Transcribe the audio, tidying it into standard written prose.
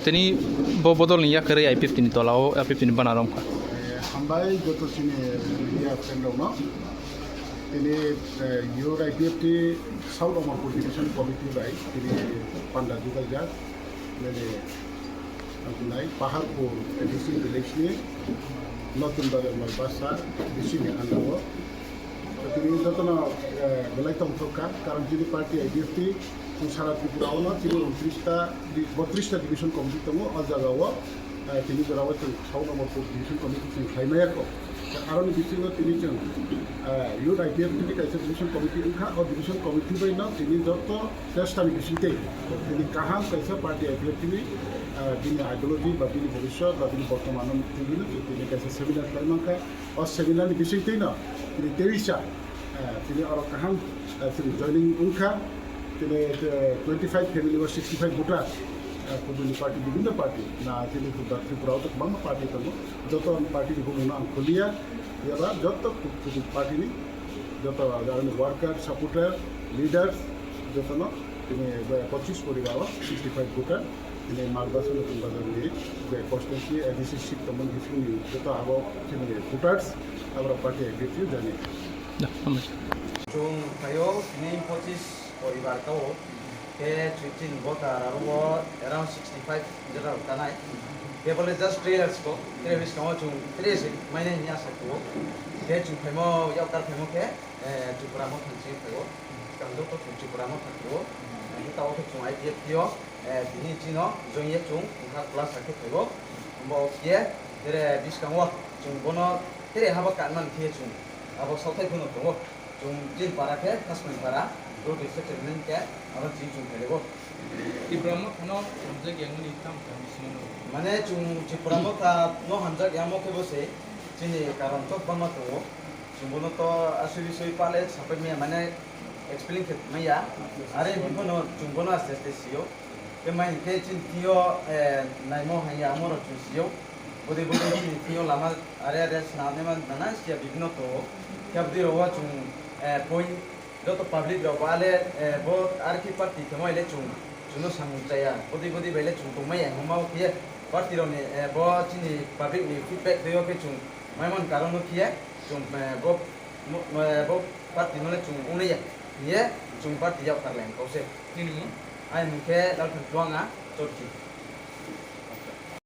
Tini bobodol ni yakare I-15 tolao I-15 banarom ka. Hambai joto sini media friend no. Tini your IPFT South Omar Division Committee bai tini panda juga ja. Nene antunai Paharpur edition election notun dale malbasa edition andawo. Tini joto na belai tomtoka karon tini party IPFT সারা ত্রিপুরাও না তিনি 32টা division committee দङ अजागाव তিনি जराव जों south number डिभिशन committee जों खायमायाखौ आरो बिथिङाव তিনি जों youth आइपिएफनि कायसे डिभिशन committee ओंखा और डिभिशन कमिटी बायना তিনি যত চেষ্টাनि बिसिंते তিনি काहां कायसे पार्टी आइपिएफनि তিনি आइडियोलॉजी बा তিনি भविष्य बा তিনি बर्तमान তিনি कायसे सेमिनार खालामखा और सेमिनारनि बिसिंते ना তিনি 23 তিনি आरो काहां তিনি जॉइनिंग ओंखा তিনি 25 family or 65 voter Kuduni party বিভিন্ন party na তিনি ত্রিপুরাও তো বাম পার্টি তো যত পার্টি গুলো না খুলিয়া এরা যত পার্টি নি যত ওয়ার্কার সাপোর্টার লিডার যত না তিনি 25 পরিবার 65 ভোটার তিনি মার্গদর্শন বাজার নিয়ে যে কনস্টিটিউন্সি এডিসি সিট তমন কিছু যত আবো তিনি ভোটার্স আমরা পার্টি এগ্রিটিভ জানি 좀 가요 네 25 পরিবারও কে 13 voter aro around 65 jara kanai ke bole just trailers ko trailers ko chung trailers maine nya sa ko ke chung phemo yau tar phemo ke chupra mo thanchi ko kam do ko chupra mo thakko ni ta ko chung ai pie pio bini chino join ye chung ha class sa ke ko mo ke tere biskamo chung bono tere haba kanman ke chung abo sotai kono to chung jin para ke kasman para do dissettlement ke aro jin chung kelego Ibrahim kano hamza yang ni tam sino mane chung chipramo ta no hamza yamo ke bose chini karon to bama to chung bono to asuri soi pale sape me mane explain ke maya are bono chung bono aste sio ke mai ke chin tio naimo haya amoro chung sio bode bode chin tio lama are snane man nana sia bibno to kabdi rowa chung point যত public রবালে বো আর কি party কমাইলে চুং চুনো সামুজায়া বদি বদি বেলে চুং কমাই হমাও কিয়ে party রনে বো চিনি public নি ফিডব্যাক দেও কে চুং মাইমন কারণ কিয়ে চুং বো পার্টি নলে চুং উনিয়া নিয়ে চুং পার্টি যাও কারলেন কৌসে ini আই মুখে লাল ফ্লোঙা চটকি